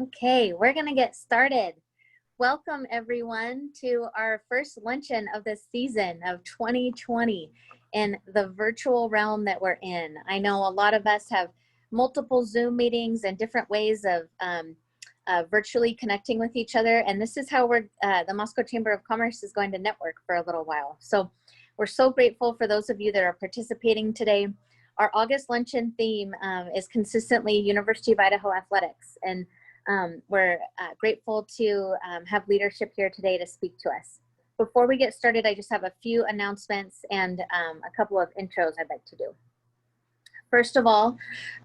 Okay, we're going to get started. Welcome everyone to our first luncheon of the season of 2020 in the virtual realm that we're in. I know a lot of us have multiple Zoom meetings and different ways of virtually connecting with each other, and this is how the Moscow Chamber of Commerce is going to network for a little while. So we're so grateful for those of you that are participating today. Our August luncheon theme is consistently University of Idaho athletics, and we're grateful to have leadership here today to speak to us. Before we get started, I just have a few announcements and a couple of intros I'd like to do. First of all,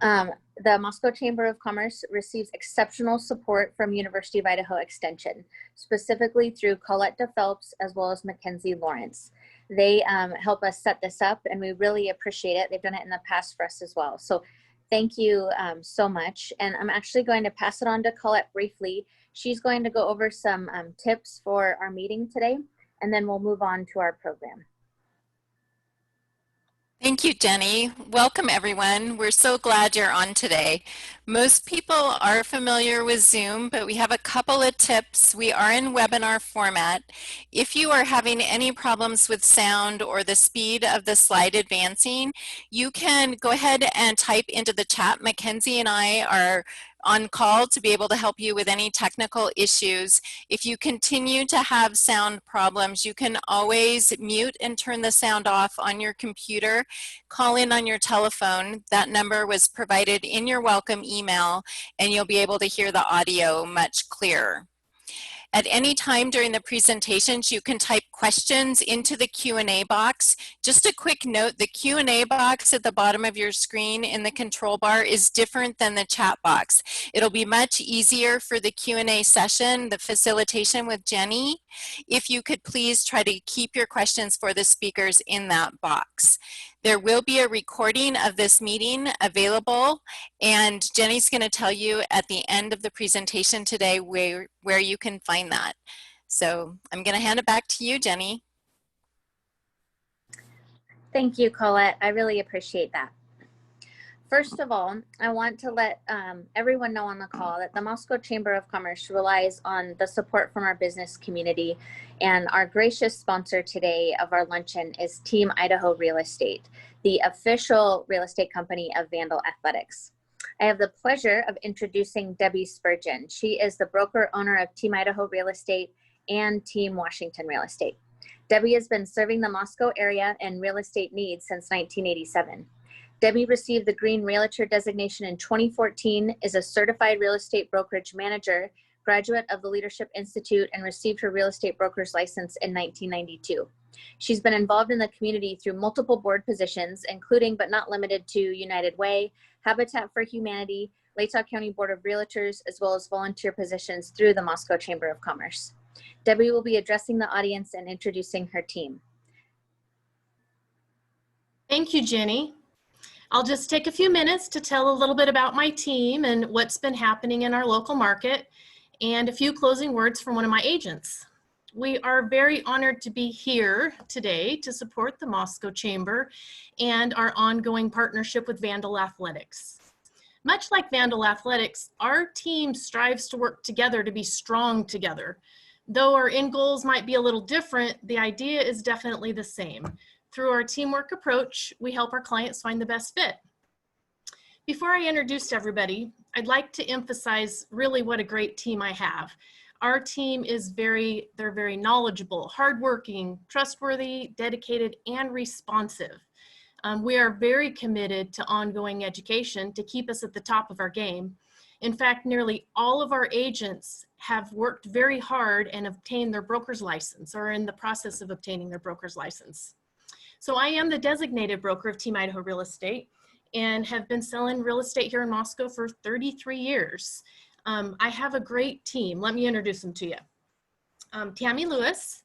the Moscow Chamber of Commerce receives exceptional support from University of Idaho Extension, specifically through Colette DePhelps as well as Mackenzie Lawrence. They help us set this up, and we really appreciate it. They've done it in the past for us as well. So thank you so much. And I'm actually going to pass it on to Colette briefly. She's going to go over some tips for our meeting today, and then we'll move on to our program. Thank you, Jenny. Welcome, everyone. We're so glad you're on today. Most people are familiar with Zoom, but we have a couple of tips. We are in webinar format. If you are having any problems with sound or the speed of the slide advancing, you can go ahead and type into the chat. Mackenzie and I are on call to be able to help you with any technical issues. If you continue to have sound problems, you can always mute and turn the sound off on your computer. Call in on your telephone. That number was provided in your welcome email, and you'll be able to hear the audio much clearer. At any time during the presentations, you can type questions into the Q&A box. Just a quick note, the Q&A box at the bottom of your screen in the control bar is different than the chat box. It'll be much easier for the Q&A session, the facilitation with Jenny, if you could please try to keep your questions for the speakers in that box. There will be a recording of this meeting available, and Jenny's going to tell you at the end of the presentation today where you can find that. So I'm going to hand it back to you, Jenny. Thank you, Colette. I really appreciate that. First of all, I want to let everyone know on the call that the Moscow Chamber of Commerce relies on the support from our business community, and our gracious sponsor today of our luncheon is Team Idaho Real Estate, the official real estate company of Vandal Athletics. I have the pleasure of introducing Debbie Spurgeon. She is the broker owner of Team Idaho Real Estate and Team Washington Real Estate. Debbie has been serving the Moscow area and real estate needs since 1987. Debbie received the Green Realtor designation in 2014, is a certified real estate brokerage manager, graduate of the Leadership Institute, and received her real estate broker's license in 1992. She's been involved in the community through multiple board positions, including but not limited to United Way, Habitat for Humanity, Latah County Board of Realtors, as well as volunteer positions through the Moscow Chamber of Commerce. Debbie will be addressing the audience and introducing her team. Thank you, Jenny. I'll just take a few minutes to tell a little bit about my team and what's been happening in our local market, and a few closing words from one of my agents. We are very honored to be here today to support the Moscow Chamber and our ongoing partnership with Vandal Athletics. Much like Vandal Athletics, our team strives to work together to be strong together. Though our end goals might be a little different, the idea is definitely the same. Through our teamwork approach, we help our clients find the best fit. Before I introduce everybody, I'd like to emphasize really what a great team I have. Our team is they're very knowledgeable, hardworking, trustworthy, dedicated, and responsive. We are very committed to ongoing education to keep us at the top of our game. In fact, nearly all of our agents have worked very hard and obtained their broker's license, or in the process of obtaining their broker's license. So I am the designated broker of Team Idaho Real Estate and have been selling real estate here in Moscow for 33 years. I have a great team. Let me introduce them to you. Tammy Lewis.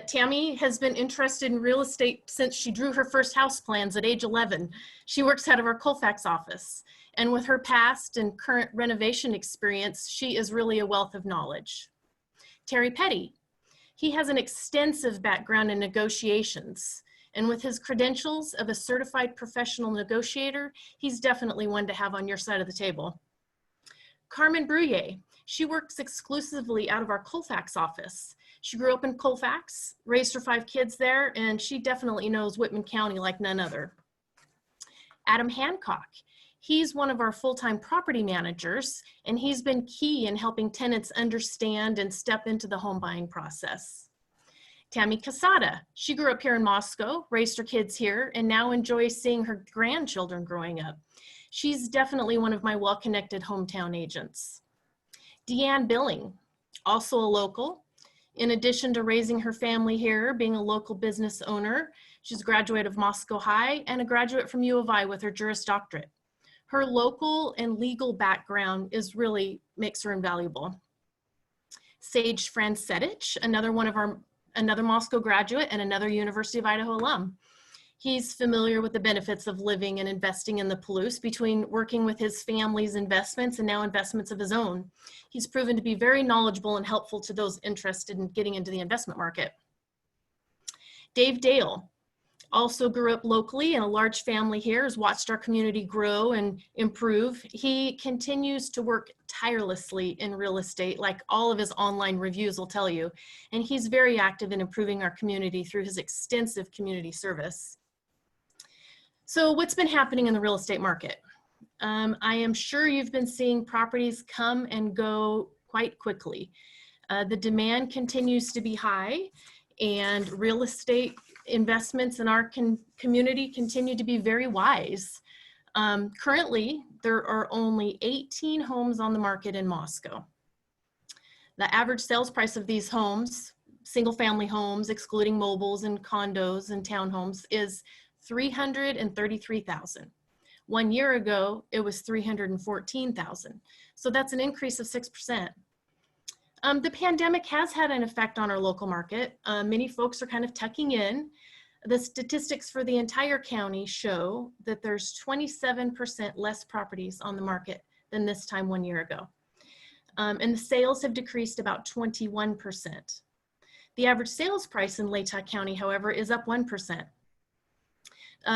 Tammy has been interested in real estate since she drew her first house plans at age 11. She works out of our Colfax office. And with her past and current renovation experience, she is really a wealth of knowledge. Terry Petty. He has an extensive background in negotiations. And with his credentials of a certified professional negotiator, he's definitely one to have on your side of the table. Carmen Bruyer. She works exclusively out of our Colfax office. She grew up in Colfax, raised her 5 kids there, and she definitely knows Whitman County like none other. Adam Hancock. He's one of our full-time property managers, and he's been key in helping tenants understand and step into the home buying process. Tammy Casada. She grew up here in Moscow, raised her kids here, and now enjoys seeing her grandchildren growing up. She's definitely one of my well-connected hometown agents. Deanne Billing, also a local. In addition to raising her family here, being a local business owner, she's a graduate of Moscow High and a graduate from U of I with her Juris Doctorate. Her local and legal background makes her invaluable. Sage Francetic, another Moscow graduate and another University of Idaho alum. He's familiar with the benefits of living and investing in the Palouse between working with his family's investments and now investments of his own. He's proven to be very knowledgeable and helpful to those interested in getting into the investment market. Dave Dale also grew up locally in a large family here, has watched our community grow and improve. He continues to work tirelessly in real estate, like all of his online reviews will tell you, and he's very active in improving our community through his extensive community service. So what's been happening in the real estate market? I am sure you've been seeing properties come and go quite quickly. The demand continues to be high, and real estate investments in our community continue to be very wise. Currently, there are only 18 homes on the market in Moscow. The average sales price of these homes, single-family homes, excluding mobiles and condos and townhomes, is $333,000. 1 year ago, it was $314,000. So that's an increase of 6%. The pandemic has had an effect on our local market. Many folks are kind of tucking in. The statistics for the entire county show that there's 27% less properties on the market than this time 1 year ago. And the sales have decreased about 21%. The average sales price in Latah County, however, is up 1%.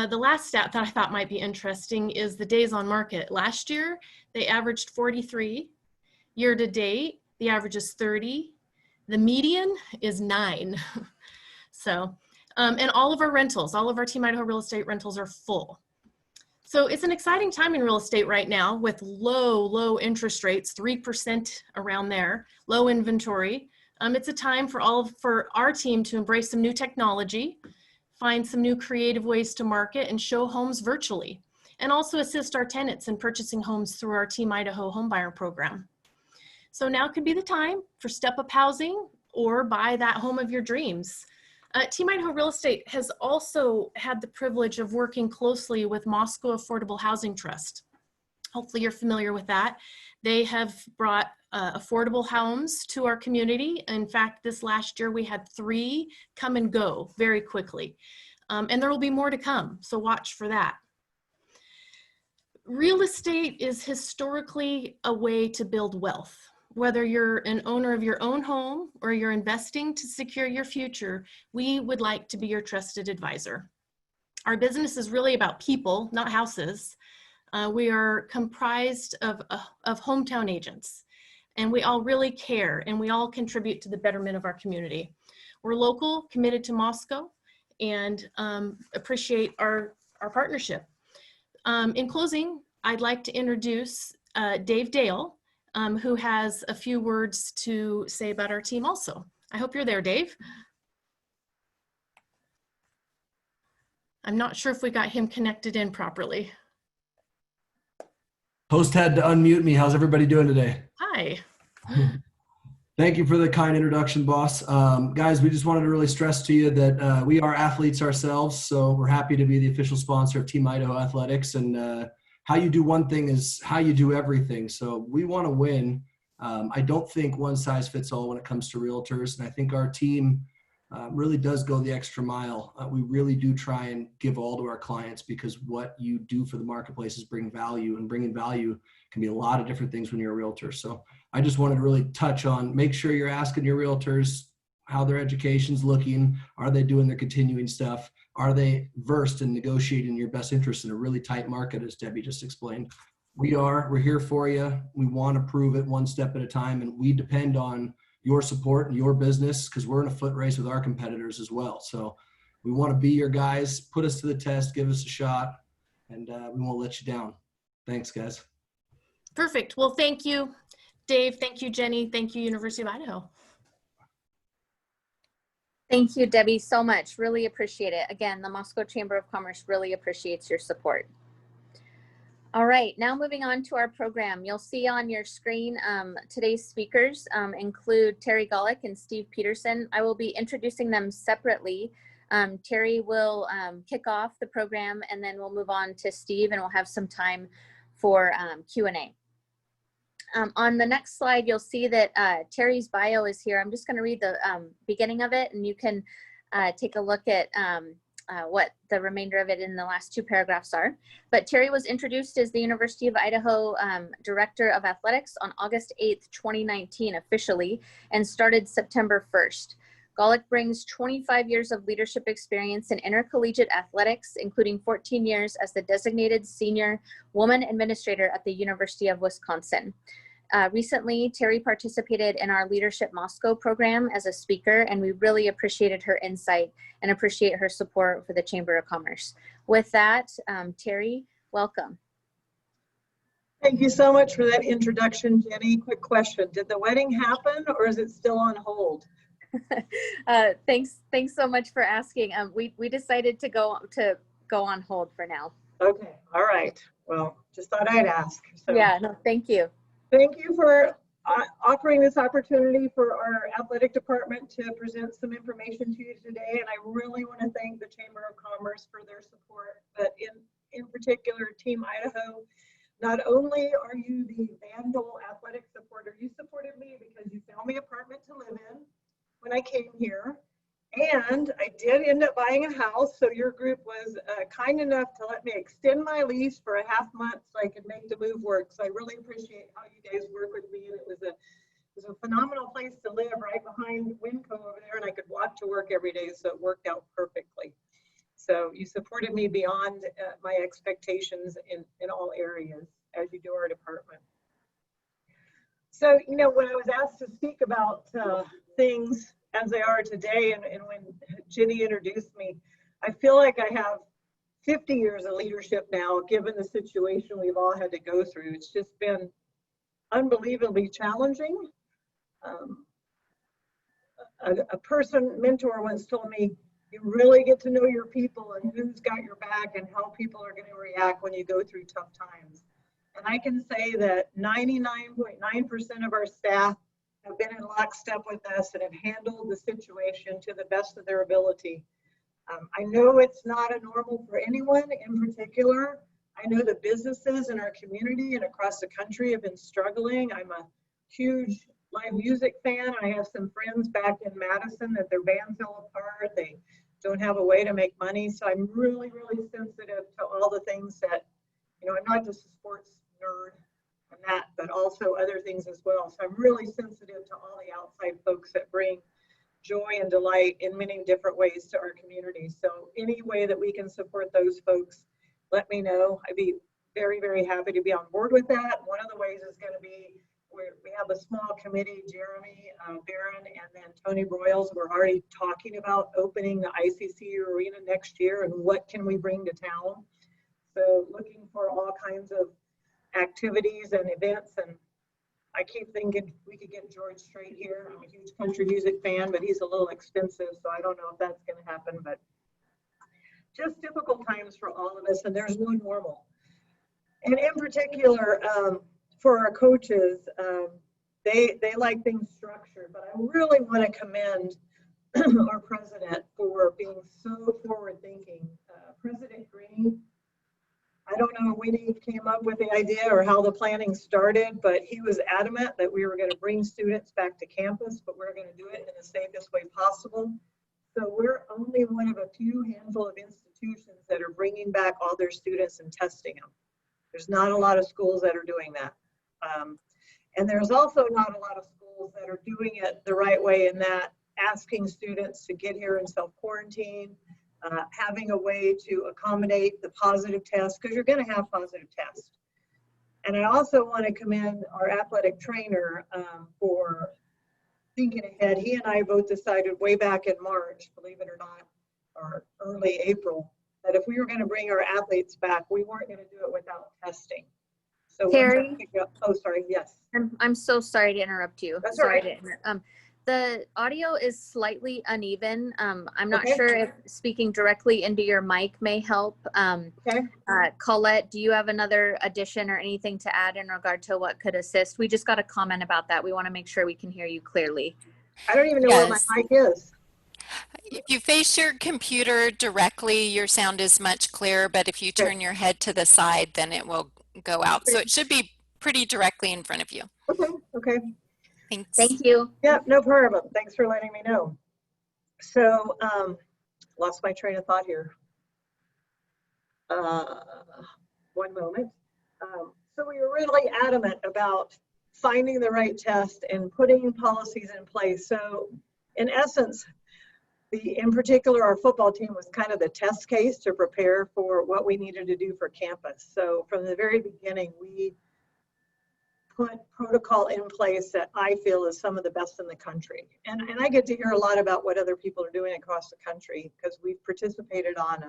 The last stat that I thought might be interesting is the days on market. Last year, they averaged 43. Year to date, the average is 30. The median is 9. So, and all of our rentals, all of our Team Idaho real estate rentals are full. So it's an exciting time in real estate right now with low interest rates, 3% around there, low inventory. It's a time for our team to embrace some new technology, find some new creative ways to market and show homes virtually, and also assist our tenants in purchasing homes through our Team Idaho homebuyer program. So now could be the time for step-up housing or buy that home of your dreams. Team Idaho Real Estate has also had the privilege of working closely with Moscow Affordable Housing Trust. Hopefully you're familiar with that. They have brought affordable homes to our community. In fact, this last year we had 3 come and go very quickly. And there will be more to come, so watch for that. Real estate is historically a way to build wealth. Whether you're an owner of your own home or you're investing to secure your future, we would like to be your trusted advisor. Our business is really about people, not houses. We are comprised of hometown agents, and we all really care, and we all contribute to the betterment of our community. We're local, committed to Moscow, and appreciate our partnership. In closing, I'd like to introduce Dave Dale, who has a few words to say about our team also. I hope you're there, Dave. I'm not sure if we got him connected in properly. Host had to unmute me. How's everybody doing today? Hi. Thank you for the kind introduction, boss. Guys, we just wanted to really stress to you that we are athletes ourselves, so we're happy to be the official sponsor of Team Idaho Athletics, and how you do one thing is how you do everything. So we want to win. I don't think one size fits all when it comes to realtors, and I think our team really does go the extra mile. We really do try and give all to our clients, because what you do for the marketplace is bring value, and bringing value can be a lot of different things when you're a realtor. So I just wanted to really touch on, make sure you're asking your realtors how their education's looking. Are they doing their continuing stuff? Are they versed in negotiating your best interest in a really tight market, as Debbie just explained? We're here for you. We want to prove it one step at a time, and we depend on your support and your business because we're in a foot race with our competitors as well. So we want to be your guys. Put us to the test, give us a shot, and we won't let you down. Thanks, guys. Perfect. Well, thank you, Dave. Thank you, Jenny. Thank you, University of Idaho. Thank you, Debbie, so much. Really appreciate it. Again, the Moscow Chamber of Commerce really appreciates your support. All right, now moving on to our program. You'll see on your screen today's speakers include Terry Gawlik and Steve Peterson. I will be introducing them separately. Terry will kick off the program, and then we'll move on to Steve, and we'll have some time for Q&A. On the next slide, you'll see that Terry's bio is here. I'm just going to read the beginning of it, and you can take a look at what the remainder of it in the last two paragraphs are. But Terry was introduced as the University of Idaho Director of Athletics on August 8th, 2019 officially, and started September 1st. Gawlik brings 25 years of leadership experience in intercollegiate athletics, including 14 years as the designated senior woman administrator at the University of Wisconsin. Recently, Terry participated in our Leadership Moscow program as a speaker, and we really appreciated her insight and appreciate her support for the Chamber of Commerce. With that, Terry, welcome. Thank you so much for that introduction, Jenny. Quick question. Did the wedding happen or is it still on hold? Thanks so much for asking. We decided to go on hold for now. Okay, all right. Well, just thought I'd ask. So, yeah, no, thank you. Thank you for offering this opportunity for our athletic department to present some information to you today. And I really want to thank the Chamber of Commerce for their support, but in particular, Team Idaho. Not only are you the Vandal athletic supporter, you supported me because you found me an apartment to live in when I came here. And I did end up buying a house, so your group was kind enough to let me extend my lease for a half month so I could make the move work. So I really appreciate how you guys work with me, and it was a phenomenal place to live right behind Winco over there, and I could walk to work every day, so it worked out perfectly. So you supported me beyond my expectations in all areas as you do our department. So, you know, when I was asked to speak about things as they are today, and when Jenny introduced me, I feel like I have 50 years of leadership now, given the situation we've all had to go through. It's just been unbelievably challenging. A mentor once told me, you really get to know your people and who's got your back and how people are going to react when you go through tough times. And I can say that 99.9% of our staff have been in lockstep with us and have handled the situation to the best of their ability. I know it's not a normal for anyone in particular. I know the businesses in our community and across the country have been struggling. I'm a huge live music fan. I have some friends back in Madison that their band fell apart. They don't have a way to make money. So I'm really, really sensitive to all the things that, you know, I'm not just a sports nerd and that, but also other things as well. So I'm really sensitive to all the outside folks that bring joy and delight in many different ways to our community. So any way that we can support those folks, let me know. I'd be very, very happy to be on board with that. One of the ways is going to be, we have a small committee, Jeremy Barron and then Tony Broyles. We're already talking about opening the ICC arena next year and what can we bring to town. So looking for all kinds of activities and events, and I keep thinking we could get George Strait here. I'm a huge country music fan, but he's a little expensive, so I don't know if that's going to happen, but just difficult times for all of us, and there's no normal. And in particular, for our coaches, they like things structured, but I really want to commend our president for being so forward-thinking. President Green, I don't know when he came up with the idea or how the planning started, but he was adamant that we were going to bring students back to campus, but we're going to do it in the safest way possible. So we're only one of a few handful of institutions that are bringing back all their students and testing them. There's not a lot of schools that are doing that. And there's also not a lot of schools that are doing it the right way, in that asking students to get here and self-quarantine, having a way to accommodate the positive test, because you're going to have positive tests. And I also want to commend our athletic trainer for thinking ahead. He and I both decided way back in March, believe it or not, or early April, that if we were going to bring our athletes back, we weren't going to do it without testing. So Terry? Oh, sorry. Yes. I'm so sorry to interrupt you. That's sorry all right. to interrupt. The audio is slightly uneven. I'm not Okay. sure if speaking directly into your mic may help. Okay. Colette, do you have another addition or anything to add in regard to what could assist? We just got a comment about that. We want to make sure we can hear you clearly. I don't even know where my Yes. mic is. If you face your computer directly, your sound is much clearer, but if you Okay. turn your head to the side, then it will go out. So Okay. it should be pretty directly in front of you. Okay. Okay. Thanks. Thank you. Yeah, no problem. Thanks for letting me know. So, lost my train of thought here. One moment. So we were really adamant about finding the right test and putting policies in place. So in essence, in particular, our football team was kind of the test case to prepare for what we needed to do for campus. So from the very beginning, we put protocol in place that I feel is some of the best in the country. And I get to hear a lot about what other people are doing across the country because we've participated on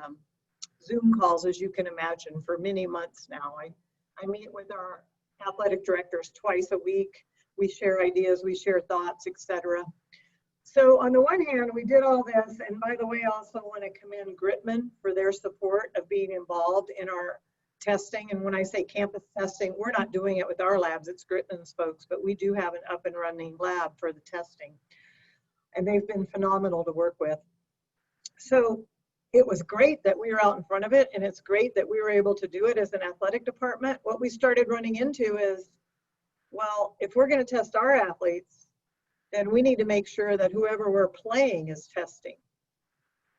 Zoom calls, as you can imagine, for many months now. I meet with our athletic directors twice a week. We share ideas, we share thoughts, etc. So on the one hand, we did all this, and by the way, I also want to commend Gritman for their support of being involved in our testing. And when I say campus testing, we're not doing it with our labs, it's Gritman's folks, but we do have an up and running lab for the testing. And they've been phenomenal to work with. So it was great that we were out in front of it, and it's great that we were able to do it as an athletic department. What we started running into is, well, if we're going to test our athletes, then we need to make sure that whoever we're playing is testing.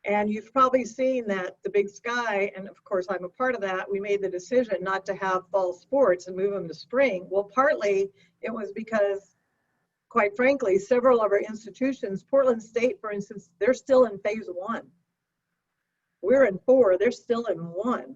And you've probably seen that the Big Sky, and of course I'm a part of that, we made the decision not to have fall sports and move them to spring. Well, partly it was because, quite frankly, several of our institutions, Portland State, for instance, they're still in phase 1. We're in 4, they're still in 1.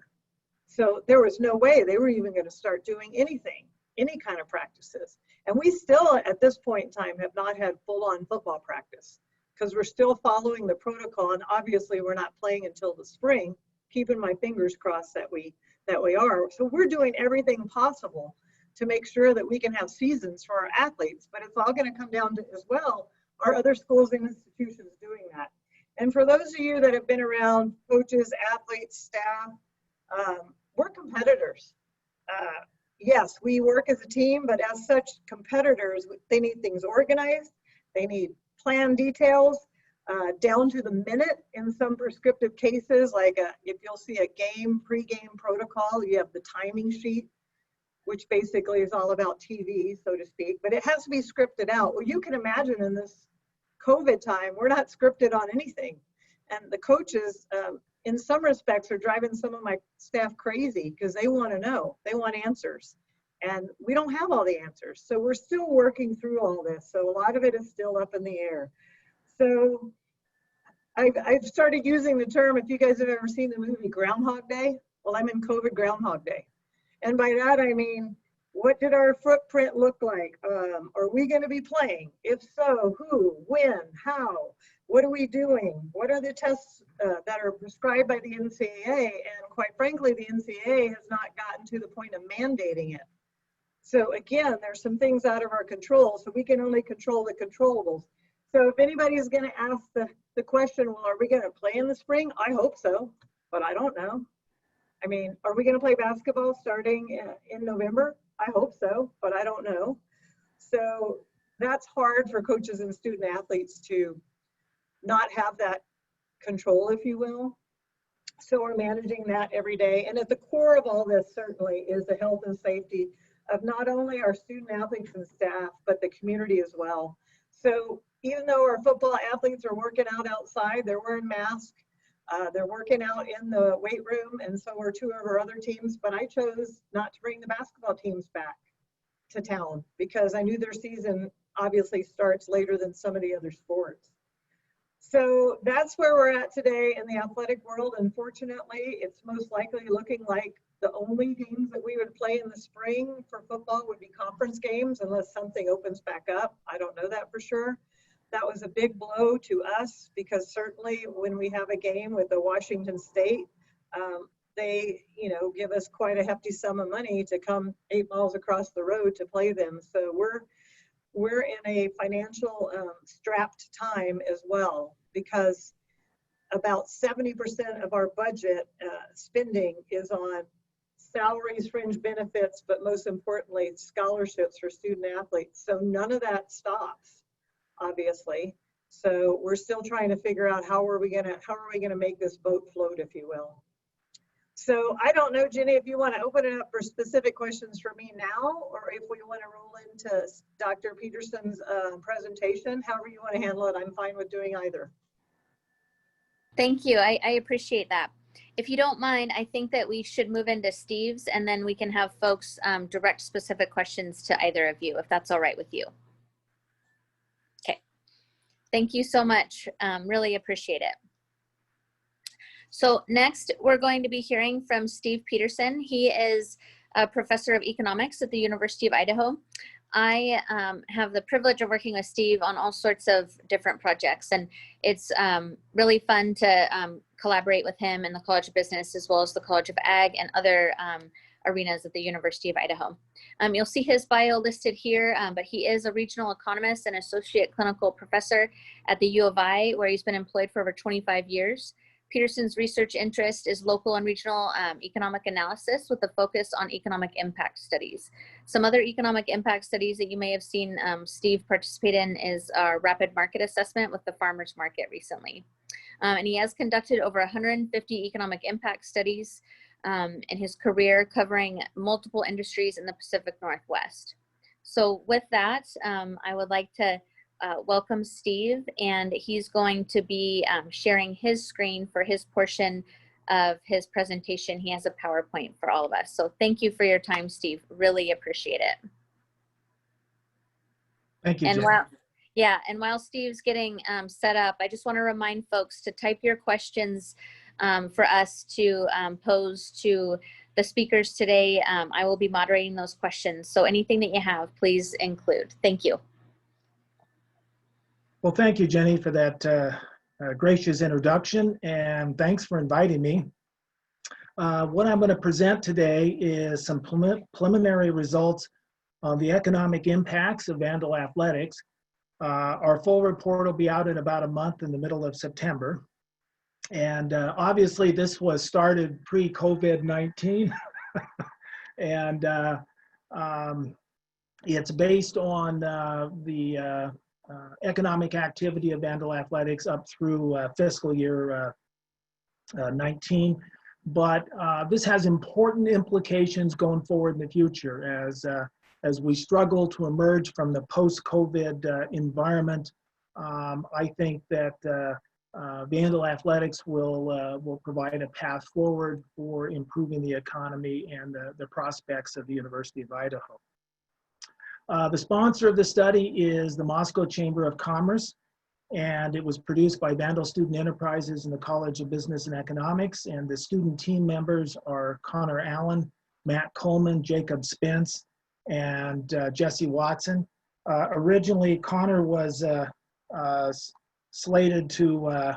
So there was no way they were even going to start doing anything, any kind of practices. And we still, at this point in time, have not had full-on football practice because we're still following the protocol. And obviously we're not playing until the spring, keeping my fingers crossed that we are. So we're doing everything possible to make sure that we can have seasons for our athletes, but it's all going to come down to, as well, are other schools and institutions doing that? And for those of you that have been around, coaches, athletes, staff, we're competitors. Yes, we work as a team, but as such, competitors, they need things organized. They need plan details down to the minute in some prescriptive cases, like if you'll see a game, pre-game protocol, you have the timing sheet, which basically is all about TV, so to speak, but it has to be scripted out. Well, you can imagine in this COVID time, we're not scripted on anything. And the coaches, in some respects, are driving some of my staff crazy because they want to know, they want answers. And we don't have all the answers. So we're still working through all this. So a lot of it is still up in the air. So I've started using the term, if you guys have ever seen the movie Groundhog Day, well, I'm in COVID Groundhog Day. And by that, I mean, what did our footprint look like? Are we going to be playing? If so, who, when, how? What are we doing? What are the tests that are prescribed by the NCAA? And quite frankly, the NCAA has not gotten to the point of mandating it. So again, there's some things out of our control, so we can only control the controllables. So if anybody is going to ask the question, well, are we going to play in the spring? I hope so, but I don't know. I mean, are we going to play basketball starting in November? I hope so, but I don't know. So that's hard for coaches and student athletes to not have that control, if you will. So we're managing that every day. And at the core of all this certainly is the health and safety of not only our student athletes and staff, but the community as well. So even though our football athletes are working out outside, they're wearing masks, they're working out in the weight room, and so are 2 of our other teams, but I chose not to bring the basketball teams back to town because I knew their season obviously starts later than some of the other sports. So that's where we're at today in the athletic world. Unfortunately, it's most likely looking like the only games that we would play in the spring for football would be conference games unless something opens back up. I don't know that for sure. That was a big blow to us because certainly when we have a game with the Washington State, they, give us quite a hefty sum of money to come 8 miles across the road to play them. So we're in a financial strapped time as well, because about 70% of our budget spending is on salaries, fringe benefits, but most importantly, scholarships for student athletes. So none of that stops, obviously. So we're still trying to figure out how are we gonna make this boat float, if you will. So I don't know, Jenny, if you want to open it up for specific questions for me now, or if we want to roll into Dr. Peterson's presentation, however you want to handle it, I'm fine with doing either. Thank you. I appreciate that. If you don't mind, I think that we should move into Steve's, and then we can have folks direct specific questions to either of you, if that's all right with you. Okay. Thank you so much. Really appreciate it. So next, we're going to be hearing from Steve Peterson. He is a professor of economics at the University of Idaho. I have the privilege of working with Steve on all sorts of different projects, and it's really fun to collaborate with him in the College of Business as well as the College of Ag and other arenas at the University of Idaho. You'll see his bio listed here, but he is a regional economist and associate clinical professor at the U of I, where he's been employed for over 25 years. Peterson's research interest is local and regional economic analysis with a focus on economic impact studies. Some other economic impact studies that you may have seen Steve participate in is our rapid market assessment with the farmers market recently. And he has conducted over 150 economic impact studies in his career, covering multiple industries in the Pacific Northwest. So with that, I would like to welcome Steve, and he's going to be sharing his screen for his portion of his presentation. He has a PowerPoint for all of us. So thank you for your time, Steve. Really appreciate it. Thank you, And Jen. while Steve's getting set up, I just want to remind folks to type your questions for us to pose to the speakers today. I will be moderating those questions. So anything that you have, please include. Thank you. Well, thank you, Jenny, for that gracious introduction, and thanks for inviting me. What I'm going to present today is some preliminary results on the economic impacts of Vandal Athletics. Our full report will be out in about a month in the middle of September. And obviously, this was started pre-COVID-19. And it's based on the economic activity of Vandal Athletics up through fiscal year 19. But this has important implications going forward in the future as we struggle to emerge from the post-COVID environment. I think that Vandal Athletics will provide a path forward for improving the economy and the prospects of the University of Idaho. The sponsor of the study is the Moscow Chamber of Commerce, and it was produced by Vandal Student Enterprises and the College of Business and Economics, and the student team members are Connor Allen, Matt Coleman, Jacob Spence, and Jesse Watson. Originally, Connor was slated to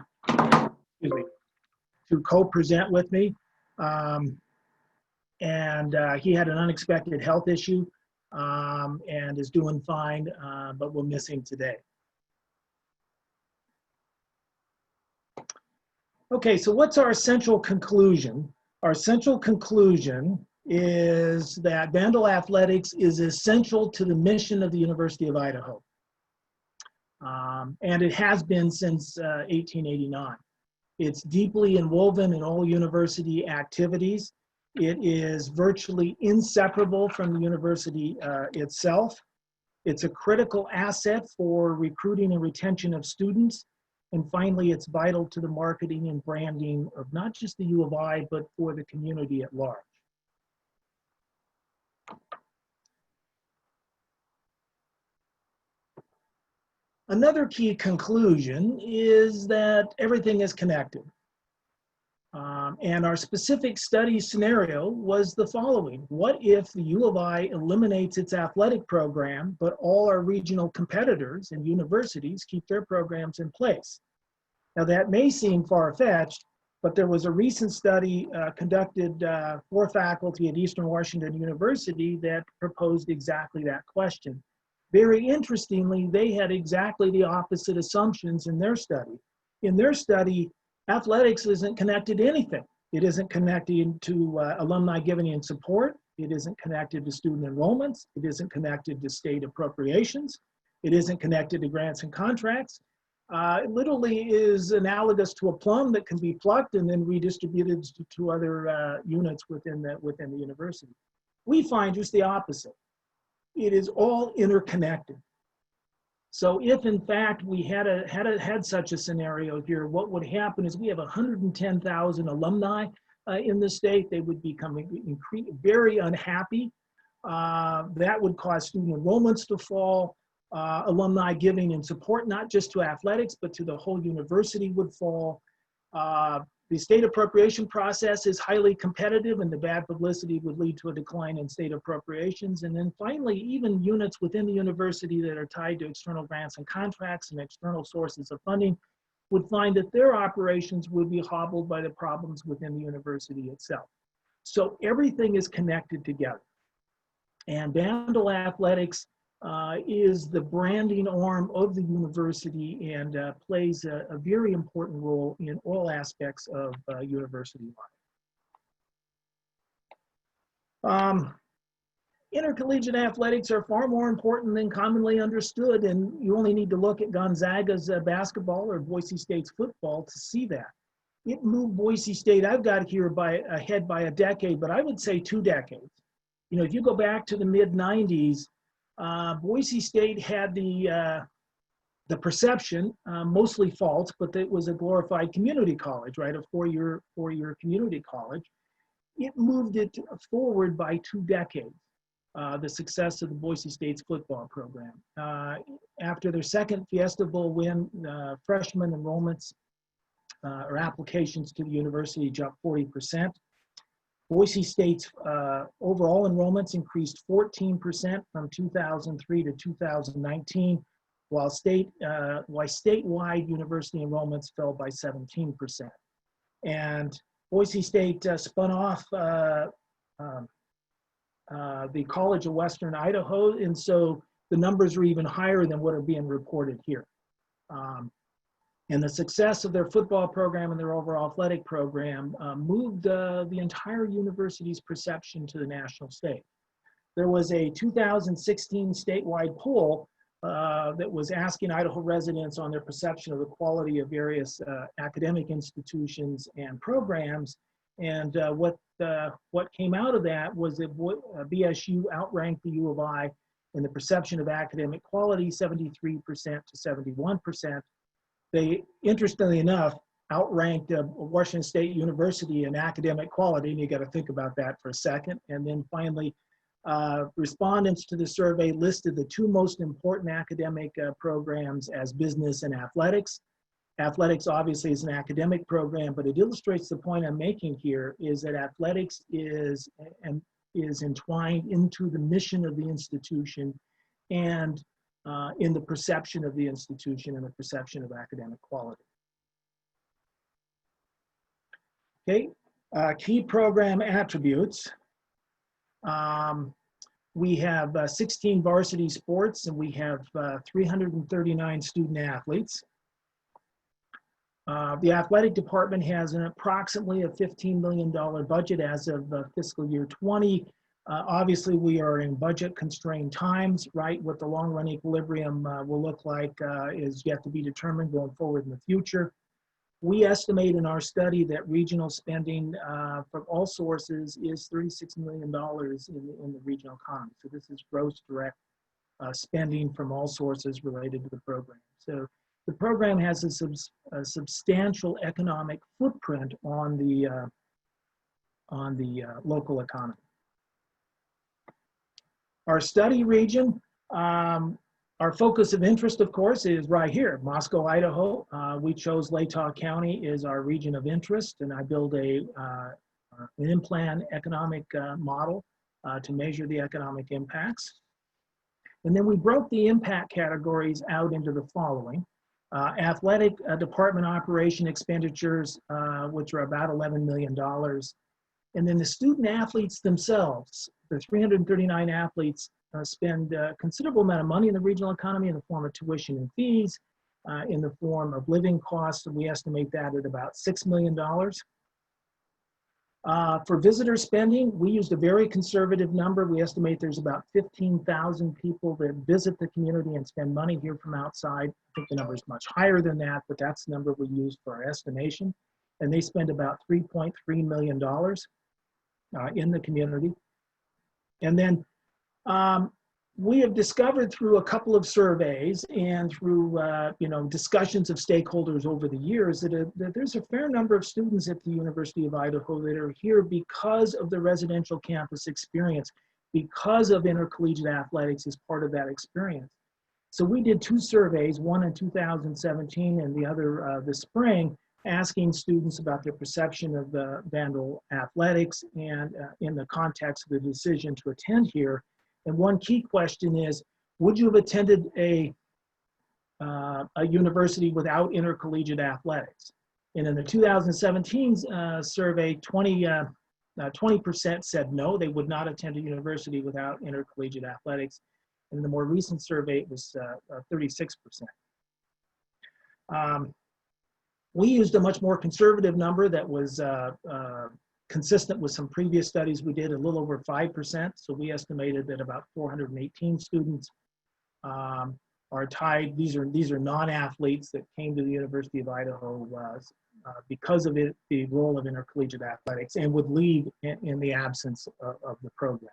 co-present with me, and he had an unexpected health issue and is doing fine, but we'll miss him today. Okay, so what's our central conclusion? Our central conclusion is that Vandal Athletics is essential to the mission of the University of Idaho. And it has been since 1889. It's deeply inwoven in all university activities. It is virtually inseparable from the university itself. It's a critical asset for recruiting and retention of students. And finally, it's vital to the marketing and branding of not just the U of I, but for the community at large. Another key conclusion is that everything is connected. And our specific study scenario was the following. What if the U of I eliminates its athletic program, but all our regional competitors and universities keep their programs in place? Now that may seem far-fetched, but there was a recent study conducted for faculty at Eastern Washington University that proposed exactly that question. Very interestingly, they had exactly the opposite assumptions in their study. In their study, athletics isn't connected to anything. It isn't connected to alumni giving and support. It isn't connected to student enrollments. It isn't connected to state appropriations. It isn't connected to grants and contracts. It literally is analogous to a plum that can be plucked and then redistributed to other units within the university. We find just the opposite. It is all interconnected. So if in fact we had such a scenario here, what would happen is we have 110,000 alumni in the state. They would become very unhappy. That would cause student enrollments to fall. Alumni giving and support, not just to athletics, but to the whole university would fall. The state appropriation process is highly competitive, and the bad publicity would lead to a decline in state appropriations. And then finally, even units within the university that are tied to external grants and contracts and external sources of funding would find that their operations would be hobbled by the problems within the university itself. So everything is connected together. And Vandal Athletics is the branding arm of the university and plays a very important role in all aspects of university life. Intercollegiate athletics are far more important than commonly understood, and you only need to look at Gonzaga's basketball or Boise State's football to see that. It moved Boise State, I've got here ahead by a decade, but I would say 2 decades. You know, if you go back to the mid-90s, Boise State had the perception, mostly false, but it was a glorified community college, right? A four-year community college. It moved it forward by 2 decades, the success of the Boise State's football program. After their second Fiesta Bowl win, freshman enrollments or applications to the university jumped 40%. Boise State's overall enrollments increased 14% from 2003 to 2019, while statewide university enrollments fell by 17%. And Boise State spun off the College of Western Idaho, and so the numbers are even higher than what are being reported here. And the success of their football program and their overall athletic program moved the entire university's perception to the national stage. There was a 2016 statewide poll that was asking Idaho residents on their perception of the quality of various academic institutions and programs. And what came out of that was that BSU outranked the U of I in the perception of academic quality, 73% to 71%. They, interestingly enough, outranked Washington State University in academic quality, and you got to think about that for a second. And then finally, respondents to the survey listed the 2 most important academic programs as business and athletics. Athletics obviously is an academic program, but it illustrates the point I'm making here is that athletics is entwined into the mission of the institution and in the perception of the institution and the perception of academic quality. Okay, key program attributes. We have 16 varsity sports and we have 339 student athletes. The athletic department has approximately a $15 million budget as of fiscal year 20. Obviously, we are in budget constrained times, right? What the long run equilibrium will look like is yet to be determined going forward in the future. We estimate in our study that regional spending from all sources is $36 million in the regional economy. So this is gross direct spending from all sources related to the program. So the program has a substantial economic footprint on the local economy. Our study region, Our focus of interest, of course, is right here, Moscow, Idaho. We chose Latah County as our region of interest, and I build an in-plan economic model to measure the economic impacts. And then we broke the impact categories out into the following. Athletic department operation expenditures, which are about $11 million. And then the student athletes themselves, the 339 athletes spend a considerable amount of money in the regional economy in the form of tuition and fees, in the form of living costs, and we estimate that at about $6 million. For visitor spending, we used a very conservative number. We estimate there's about 15,000 people that visit the community and spend money here from outside. I think the number is much higher than that, but that's the number we used for our estimation. And they spend about $3.3 million in the community. And then we have discovered through a couple of surveys and through discussions of stakeholders over the years that there's a fair number of students at the University of Idaho that are here because of the residential campus experience, because of intercollegiate athletics as part of that experience. So we did two surveys, one in 2017 and the other this spring, asking students about their perception of the Vandal athletics and in the context of the decision to attend here. And one key question is, would you have attended a university without intercollegiate athletics? And in the 2017 survey, 20% said no, they would not attend a university without intercollegiate athletics. And in the more recent survey, it was 36%. We used a much more conservative number that was consistent with some previous studies we did, a little over 5%. So we estimated that about 418 students are tied. These are non-athletes that came to the University of Idaho because of the role of intercollegiate athletics and would leave in the absence of the program.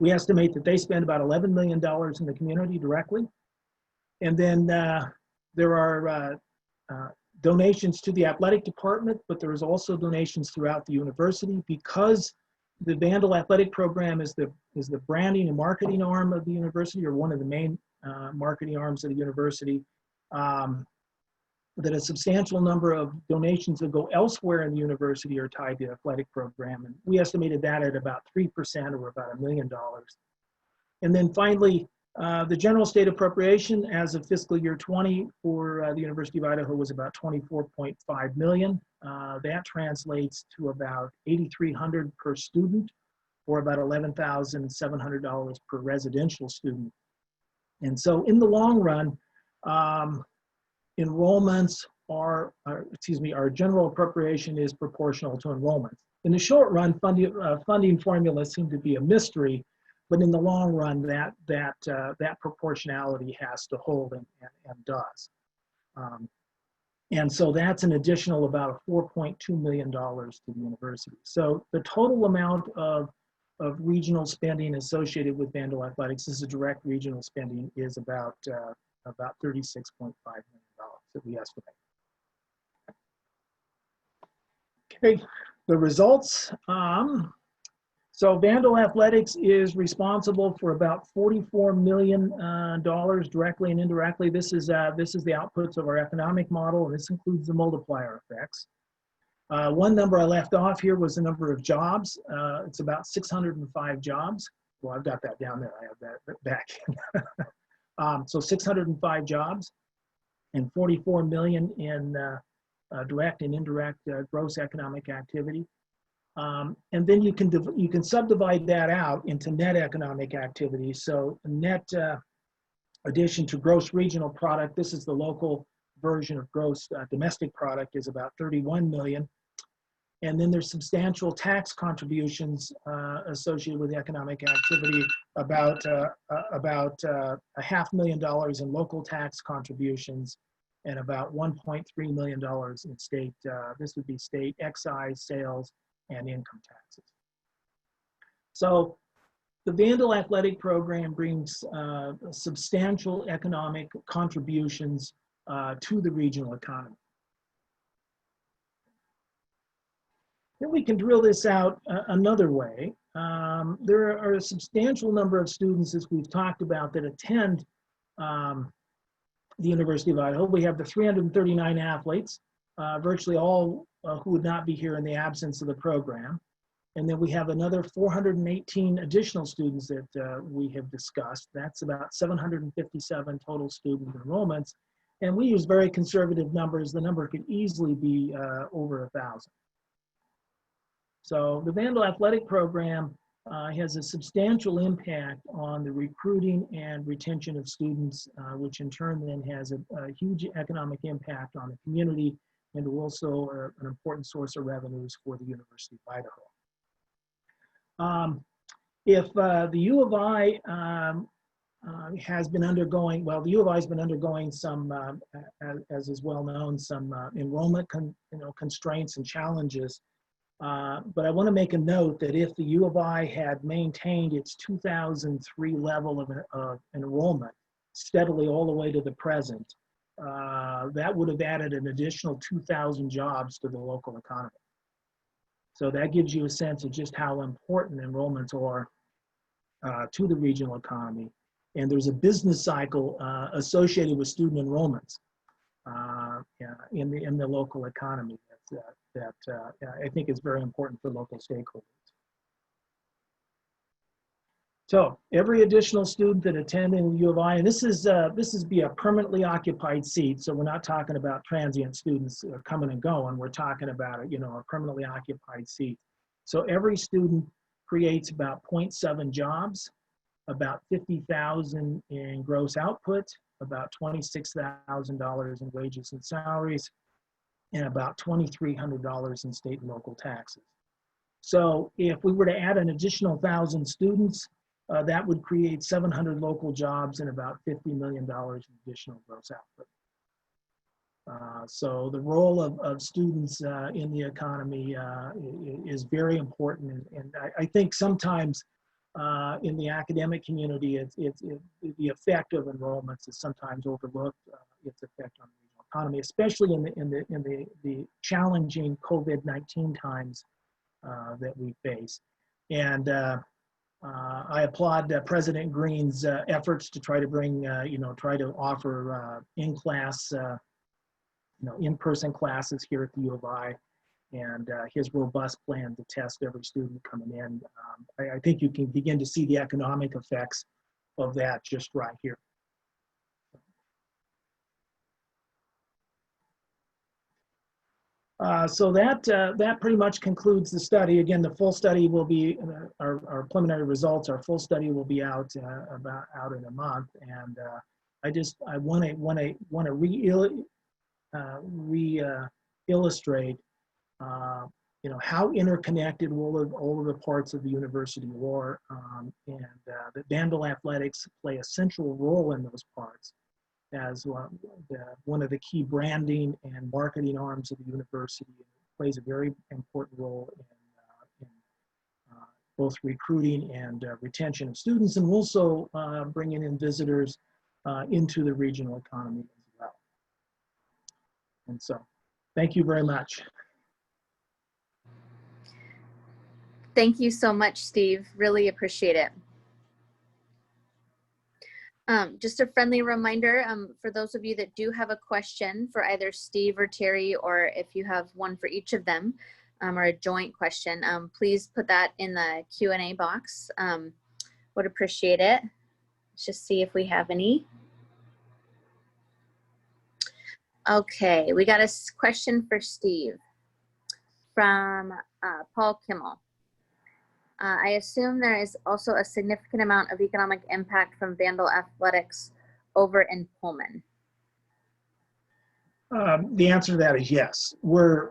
We estimate that they spend about $11 million in the community directly. And then there are donations to the athletic department, but there is also donations throughout the university because the Vandal athletic program is the branding and marketing arm of the university, or one of the main marketing arms of the university. That a substantial number of donations that go elsewhere in the university are tied to the athletic program, and we estimated that at about 3%, or about $1 million. And then finally, the general state appropriation as of fiscal year 20 for the University of Idaho was about $24.5 million. That translates to about $8,300 per student, or about $11,700 per residential student. And so in the long run, enrollments our general appropriation is proportional to enrollments. In the short run, funding formulas seem to be a mystery, but in the long run, that proportionality has to hold and does. And so that's an additional about $4.2 million to the university. So the total amount of regional spending associated with Vandal athletics, this is direct regional spending, is about $36.5 million that we estimate. Okay, the results. So Vandal Athletics is responsible for about $44 million directly and indirectly. This is the outputs of our economic model, and this includes the multiplier effects. One number I left off here was the number of jobs. It's about 605 jobs. Well, I've got that down there. I have that back. So 605 jobs and 44 million in direct and indirect gross economic activity. And then you can subdivide that out into net economic activity. So net addition to gross regional product, this is the local version of gross domestic product, is about 31 million. And then there's substantial tax contributions associated with economic activity, about $500,000 in local tax contributions and about $1.3 million in state, this would be state excise, sales, and income taxes. So the Vandal Athletic Program brings substantial economic contributions to the regional economy. Then we can drill this out another way. There are a substantial number of students, as we've talked about, that attend the University of Idaho. We have the 339 athletes, virtually all who would not be here in the absence of the program. And then we have another 418 additional students that we have discussed. That's about 757 total student enrollments. And we use very conservative numbers. The number could easily be over 1,000. So the Vandal Athletic Program has a substantial impact on the recruiting and retention of students, which in turn then has a huge economic impact on the community and also an important source of revenues for the University of Idaho. If the U of I has been undergoing, well, the U of I has been undergoing some, as is well known, some enrollment constraints and challenges. But I want to make a note that if the U of I had maintained its 2003 level of enrollment steadily all the way to the present, that would have added an additional 2,000 jobs to the local economy. So that gives you a sense of just how important enrollments are to the regional economy. And there's a business cycle associated with student enrollments in the local economy that I think is very important for local stakeholders. So every additional student that attending the U of I, and this is be a permanently occupied seat. So we're not talking about transient students coming and going. We're talking about a permanently occupied seat. So every student creates about 0.7 jobs, about 50,000 in gross output, about $26,000 in wages and salaries, and about $2,300 in state and local taxes. So if we were to add an additional 1,000 students, that would create 700 local jobs and about $50 million in additional gross output. So the role of students in the economy is very important. And I think sometimes in the academic community, the effect of enrollments is sometimes overlooked, its effect on the regional economy, especially in the challenging COVID-19 times that we face. And I applaud President Green's efforts to try to bring, try to offer in-class, in-person classes here at the U of I, and his robust plan to test every student coming in. I think you can begin to see the economic effects of that just right here. So that pretty much concludes the study. Again, the full study will be, our preliminary results, our full study will be out out in a month. And I want to illustrate how interconnected all of the parts of the university are, and that Vandal Athletics play a central role in those parts as one of the key branding and marketing arms of the university. It plays a very important role in both recruiting and retention of students, and also bringing in visitors into the regional economy as well. And so, thank you very much. Thank you so much, Steve. Really appreciate it. Just a friendly reminder for those of you that do have a question for either Steve or Terry, or if you have one for each of them, or a joint question, please put that in the Q&A box. Would appreciate it. Let's just see if we have any. Okay, we got a question for Steve from Paul Kimmel. I assume there is also a significant amount of economic impact from Vandal Athletics over in Pullman. The answer to that is yes. We're,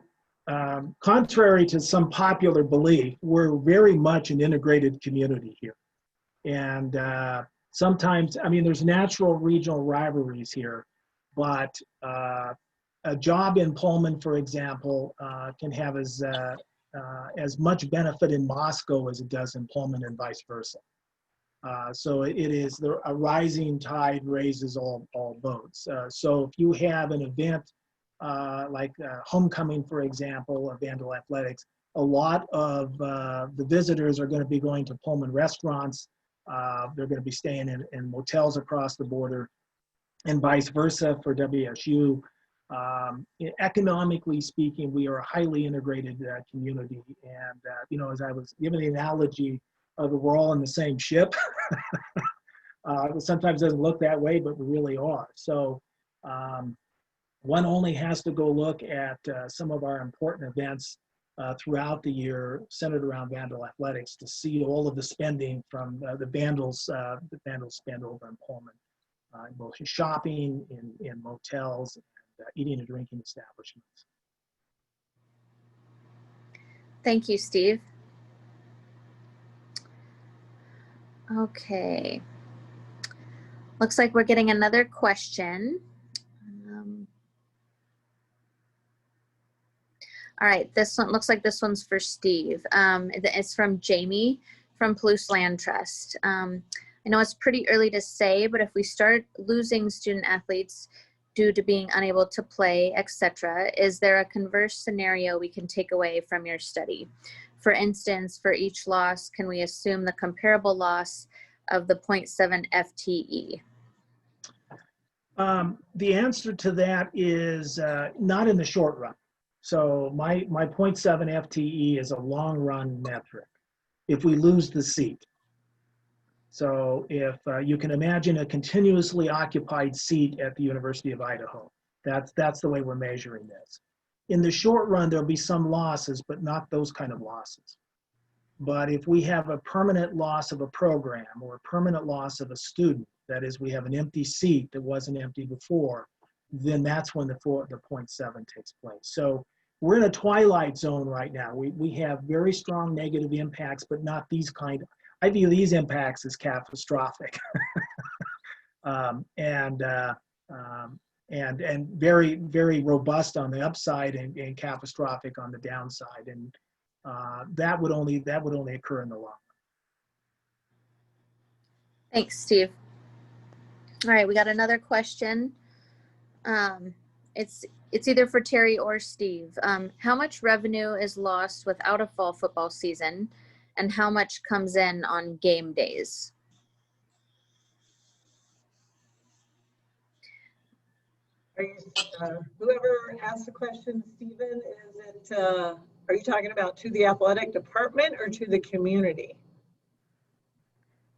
contrary to some popular belief, we're very much an integrated community here. And sometimes, I mean, there's natural regional rivalries here, but a job in Pullman, for example, can have as much benefit in Moscow as it does in Pullman, and vice versa. So it is a rising tide raises all boats. So if you have an event like homecoming, for example, of Vandal Athletics, a lot of the visitors are going to be going to Pullman restaurants. They're going to be staying in motels across the border. and vice versa for WSU. Economically speaking, we are a highly integrated community. And, you know, as I was giving the analogy of we're all in the same ship, it sometimes doesn't look that way, but we really are. So one only has to go look at some of our important events throughout the year centered around Vandal Athletics to see all of the spending from the Vandals spend over in Pullman, both in shopping, in motels, and eating and drinking establishments. Thank you, Steve. Okay. Looks like we're getting another question. All right, this one looks like this one's for Steve. It's from Jamie from Palouse Land Trust. I know it's pretty early to say, but if we start losing student athletes due to being unable to play, etc., is there a converse scenario we can take away from your study? For instance, for each loss, can we assume the comparable loss of the 0.7 FTE? The answer to that is not in the short run. So my 0.7 FTE is a long run metric if we lose the seat. So if you can imagine a continuously occupied seat at the University of Idaho, that's the way we're measuring this. In the short run, there'll be some losses, but not those kind of losses. But if we have a permanent loss of a program or a permanent loss of a student, that is, we have an empty seat that wasn't empty before, then that's when the 0.7 takes place. So we're in a twilight zone right now. We have very strong negative impacts, but not these kind. I view these impacts as catastrophic, and very, very robust on the upside and catastrophic on the downside. And that would only occur in the long run. Thanks, Steve. All right, we got another question. It's either for Terry or Steve. How much revenue is lost without a fall football season, and how much comes in on game days? Whoever asked the question, Stephen, are you talking about to the athletic department or to the community?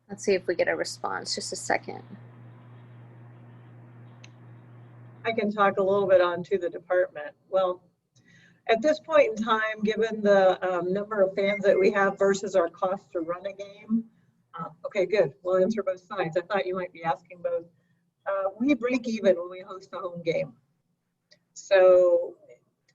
Let's see if we get a response. Just a second. I can talk a little bit on to the department. Well, at this point in time, given the number of fans that we have versus our cost to run a game, okay, good. We'll answer both sides. I thought you might be asking both. We break even when we host a home game. So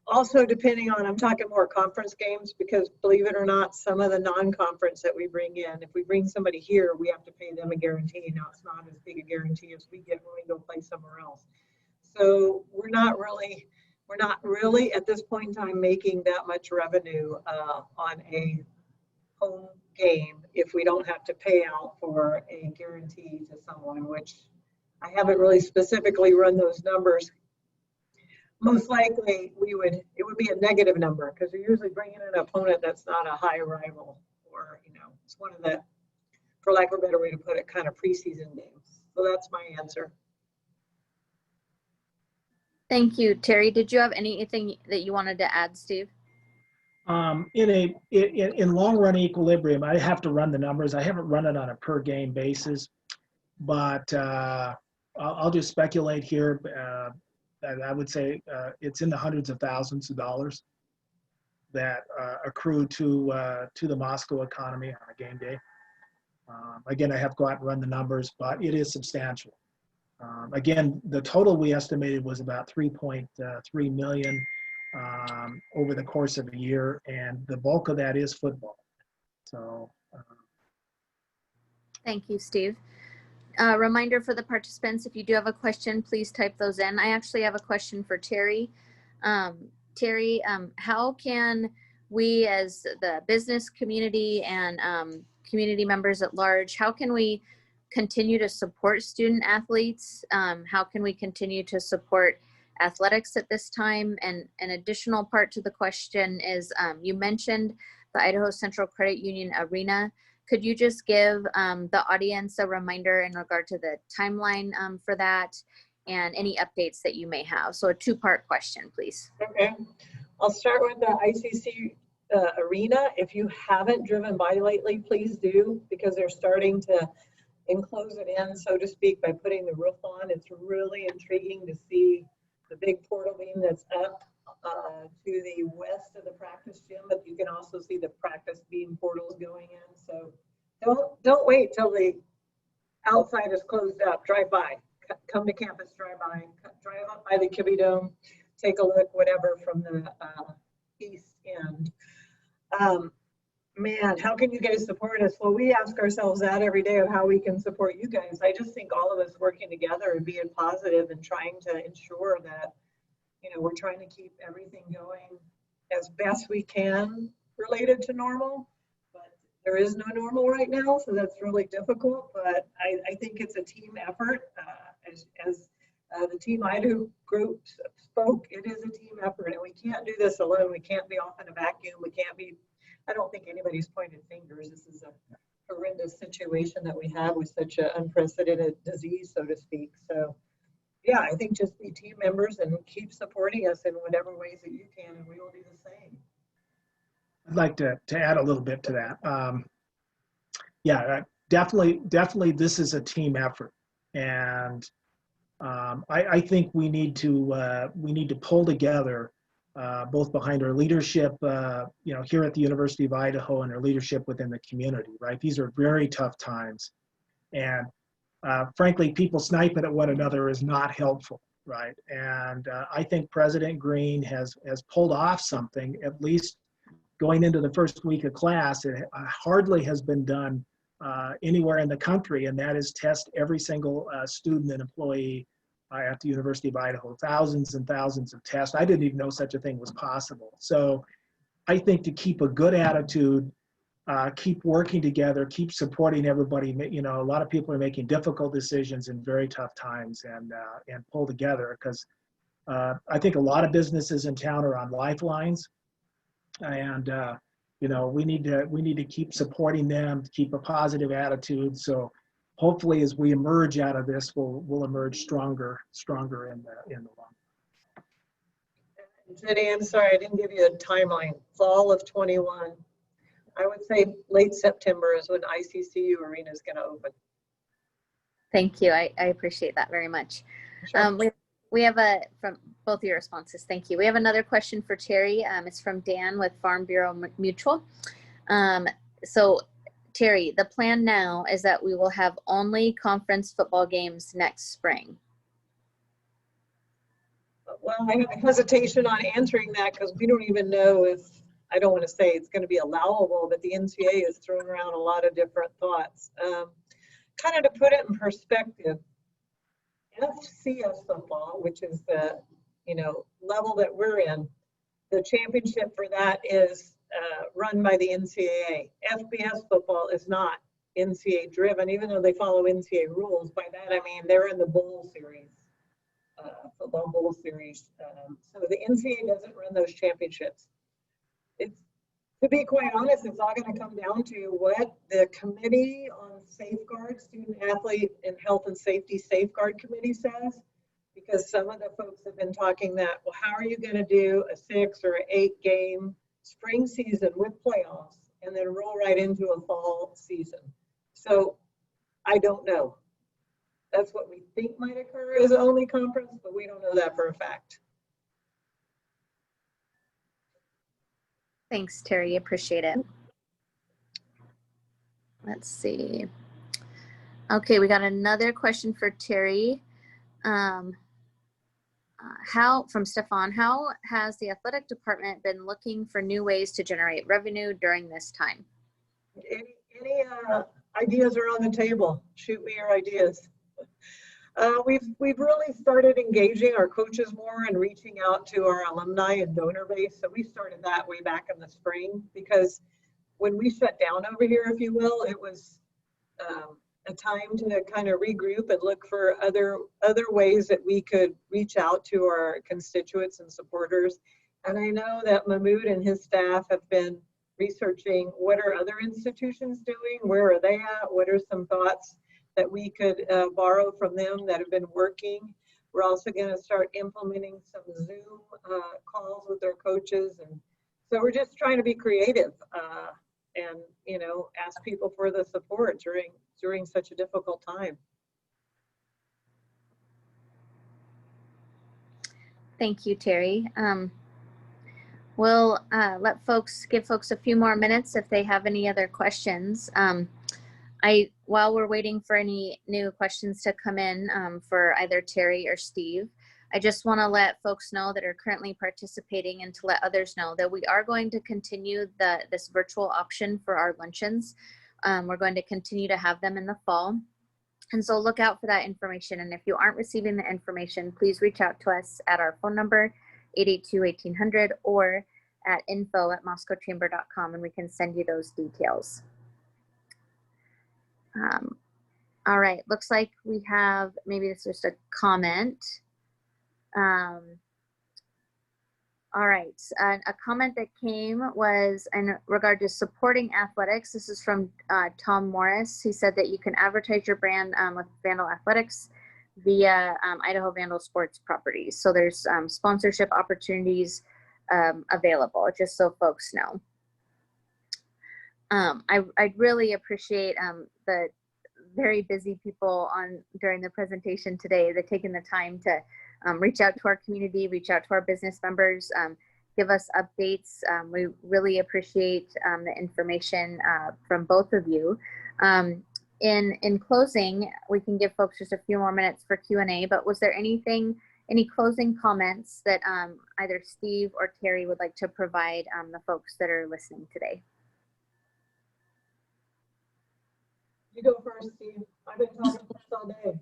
also depending on, I'm talking more conference games, because believe it or not, some of the non-conference that we bring in, if we bring somebody here, we have to pay them a guarantee. Now it's not as big a guarantee as we get when we go play somewhere else. So we're not really at this point in time making that much revenue on a home game if we don't have to pay out for a guarantee to someone, which I haven't really specifically run those numbers. Most likely it would be a negative number, because we're usually bringing in an opponent that's not a high rival, or it's one of the, for lack of a better way to put it, kind of preseason games. So that's my answer. Thank you, Terry. Did you have anything that you wanted to add, Steve? In long run equilibrium, I have to run the numbers. I haven't run it on a per game basis, but I'll just speculate here. I would say it's in the hundreds of thousands of dollars that accrue to the Moscow economy on a game day. Again, I have to go out and run the numbers, but it is substantial. Again, the total we estimated was about 3.3 million over the course of a year, and the bulk of that is football. So, Thank you, Steve. Reminder for the participants, if you do have a question, please type those in. I actually have a question for Terry. Terry, how can we as the business community and community members at large, how can we continue to support student athletes? How can we continue to support athletics at this time? And an additional part to the question is, you mentioned the Idaho Central Credit Union Arena. Could you just give the audience a reminder in regard to the timeline for that, and any updates that you may have. So a two-part question, please. Okay, I'll start with the ICC arena. If you haven't driven by lately, please do, because they're starting to enclose it in, so to speak, by putting the roof on. It's really intriguing to see the big portal beam that's up to the west of the practice gym, but you can also see the practice beam portals going in. So don't wait till the outside is closed up. Drive by, come to campus, drive up by the Kibbe Dome, take a look, whatever, from the east end. Man, how can you guys support us? Well, we ask ourselves that every day of how we can support you guys. I just think all of us working together and being positive and trying to ensure that, you know, we're trying to keep everything going as best we can related to normal. But there is no normal right now, so that's really difficult. But I think it's a team effort. As the Team Idaho group spoke, it is a team effort, and we can't do this alone. We can't be off in a vacuum. We can't be, I don't think anybody's pointed fingers. This is a horrendous situation that we have with such an unprecedented disease, so to speak. So yeah, I think just be team members and keep supporting us in whatever ways that you can, and we will do the same. I'd like to add a little bit to that. Yeah, definitely this is a team effort. And I think we need to pull together both behind our leadership, you know, here at the University of Idaho, and our leadership within the community, right? These are very tough times. And frankly, people sniping at one another is not helpful, right? And I think President Green has pulled off something, at least going into the first week of class. It hardly has been done anywhere in the country, and that is test every single student and employee at the University of Idaho. Thousands and thousands of tests. I didn't even know such a thing was possible. So I think to keep a good attitude, keep working together, keep supporting everybody. You know, a lot of people are making difficult decisions in very tough times, and pull together, because I think a lot of businesses in town are on lifelines, and you know, we need to keep supporting them, keep a positive attitude. So hopefully, as we emerge out of this, we'll emerge stronger in the long run. Jenny, I'm sorry, I didn't give you a timeline. Fall of 21. I would say late September is when ICCU Arena is going to open. Thank you. I appreciate that very much. Sure. We have from both of your responses. Thank you. We have another question for Terry. It's from Dan with Farm Bureau Mutual. So Terry, the plan now is that we will have only conference football games next spring. Well, I have hesitation on answering that because we don't even know if, I don't want to say it's going to be allowable, but the NCAA has thrown around a lot of different thoughts. Kind of to put it in perspective, FCS football, which is the, you know, level that we're in, the championship for that is run by the NCAA. FBS football is not NCAA driven, even though they follow NCAA rules. By that I mean they're in the bowl series, football bowl series. So the NCAA doesn't run those championships. It's, to be quite honest, it's all going to come down to what the Committee on Safeguard, Student Athlete and Health and Safety Safeguard Committee says, because some of the folks have been talking that, well, how are you going to do a 6 or 8 game spring season with playoffs and then roll right into a fall season? So I don't know. That's what we think might occur as only conference, but we don't know that for a fact. Thanks, Terry. Appreciate it. Let's see. Okay, we got another question for Terry. From Stefan, how has the athletic department been looking for new ways to generate revenue during this time? Any ideas are on the table. Shoot me your ideas. We've really started engaging our coaches more and reaching out to our alumni and donor base. So we started that way back in the spring, because when we shut down over here, if you will, it was a time to kind of regroup and look for other ways that we could reach out to our constituents and supporters. And I know that Mahmoud and his staff have been researching what are other institutions doing, where are they at, what are some thoughts that we could borrow from them that have been working. We're also going to start implementing some Zoom calls with our coaches. And so we're just trying to be creative and, you know, ask people for the support during such a difficult time. Thank you, Terry. We'll give folks a few more minutes if they have any other questions. While we're waiting for any new questions to come in for either Terry or Steve, I just want to let folks know that are currently participating and to let others know that we are going to continue this virtual option for our luncheons. We're going to continue to have them in the fall. And so look out for that information. And if you aren't receiving the information, please reach out to us at our phone number, 882-1800, or at info@moscowchamber.com, and we can send you those details. All right, looks like we have, maybe it's just a comment. All right, a comment that came was in regard to supporting athletics. This is from Tom Morris. He said that you can advertise your brand with Vandal Athletics via Idaho Vandal Sports Properties. So there's sponsorship opportunities available, just so folks know. I'd really appreciate the very busy people during the presentation today. They're taking the time to reach out to our community, reach out to our business members, give us updates. We really appreciate the information from both of you. In closing, we can give folks just a few more minutes for Q&A, but was there any closing comments that either Steve or Terry would like to provide the folks that are listening today? You go first, Steve. I've been talking all day.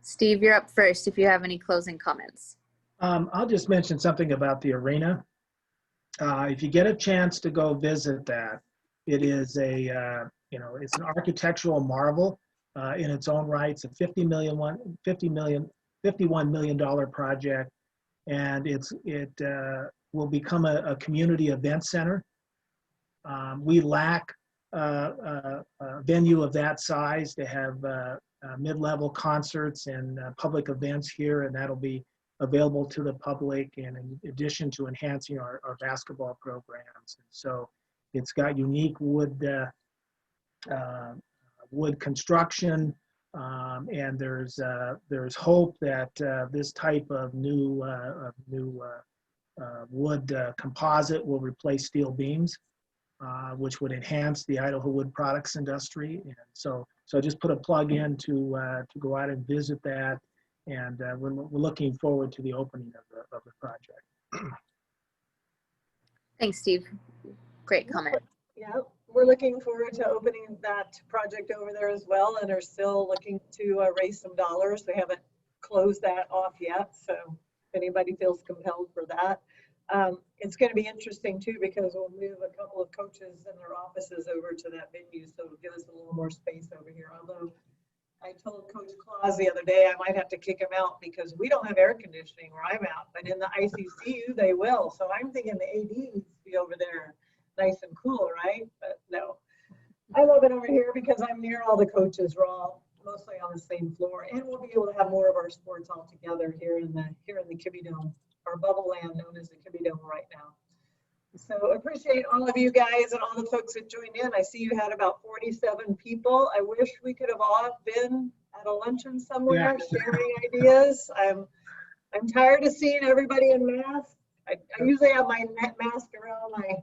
Steve, you're up first if you have any closing comments. I'll just mention something about the arena. If you get a chance to go visit that, it is it's an architectural marvel in its own right. It's a $51 million project, and it will become a community event center. We lack a venue of that size to have mid-level concerts and public events here, and that'll be available to the public, and in addition to enhancing our basketball programs. And so it's got unique wood construction, and there's hope that this type of new wood composite will replace steel beams, which would enhance the Idaho wood products industry. And so just put a plug in to go out and visit that, and we're looking forward to the opening of the project. Thanks, Steve. Great comment. Yeah, we're looking forward to opening that project over there as well, and are still looking to raise some dollars. We haven't closed that off yet, so if anybody feels compelled for that. It's going to be interesting too, because we'll move a couple of coaches and their offices over to that venue, so it'll give us a little more space over here. Although I told Coach Claus the other day I might have to kick him out because we don't have air conditioning where I'm at, but in the ICCU they will. So I'm thinking the AD needs to be over there nice and cool, right? But no, I love it over here because I'm near all the coaches. We're all mostly on the same floor, and we'll be able to have more of our sports all together here in the Kibbe Dome, our bubble land known as the Kibbe Dome right now. So appreciate all of you guys and all the folks that joined in. I see you had about 47 people. I wish we could have all been at a luncheon somewhere sharing ideas. I'm tired of seeing everybody in masks. I usually have my mask around my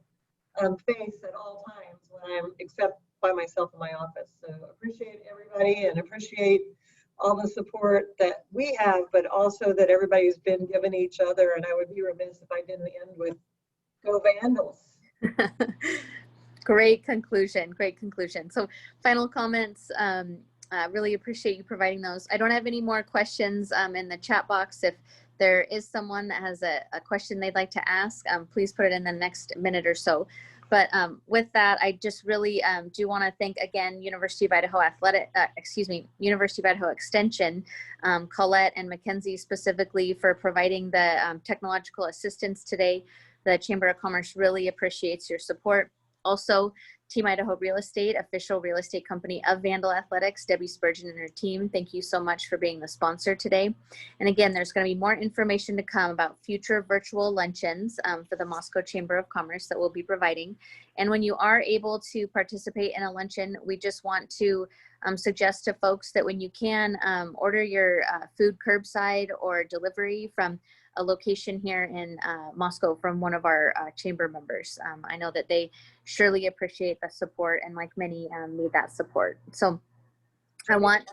face at all times when I'm except by myself in my office. So appreciate everybody and appreciate all the support that we have, but also that everybody's been giving each other. And I would be remiss if I didn't end with go Vandals. Great conclusion. Great conclusion. So final comments. Really appreciate you providing those. I don't have any more questions in the chat box. If there is someone that has a question they'd like to ask, please put it in the next minute or so. But with that, I just really do want to thank again University of Idaho University of Idaho Extension, Colette and Mackenzie specifically for providing the technological assistance today. The Chamber of Commerce really appreciates your support. Also Team Idaho Real Estate, official real estate company of Vandal Athletics. Debbie Spurgeon and her team, thank you so much for being the sponsor today. And again, there's going to be more information to come about future virtual luncheons for the Moscow Chamber of Commerce that we'll be providing. And when you are able to participate in a luncheon, we just want to suggest to folks that when you can, order your food curbside or delivery from a location here in Moscow from one of our chamber members. I know that they surely appreciate the support, and like many need that support. So I want...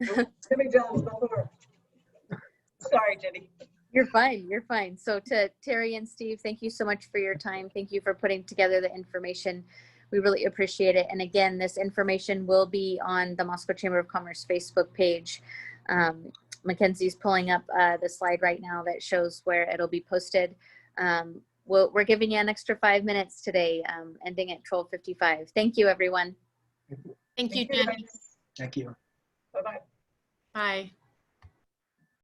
Jimmy Jones before. Sorry, Jenny. You're fine. You're fine. So to Terry and Steve, thank you so much for your time. Thank you for putting together the information. We really appreciate it. And again, this information will be on the Moscow Chamber of Commerce Facebook page. Mackenzie's pulling up the slide right now that shows where it'll be posted. We're giving you an extra 5 minutes today, ending at 12:55. Thank you, everyone. Thank you, Jenny. Thank you. Bye-bye. Bye.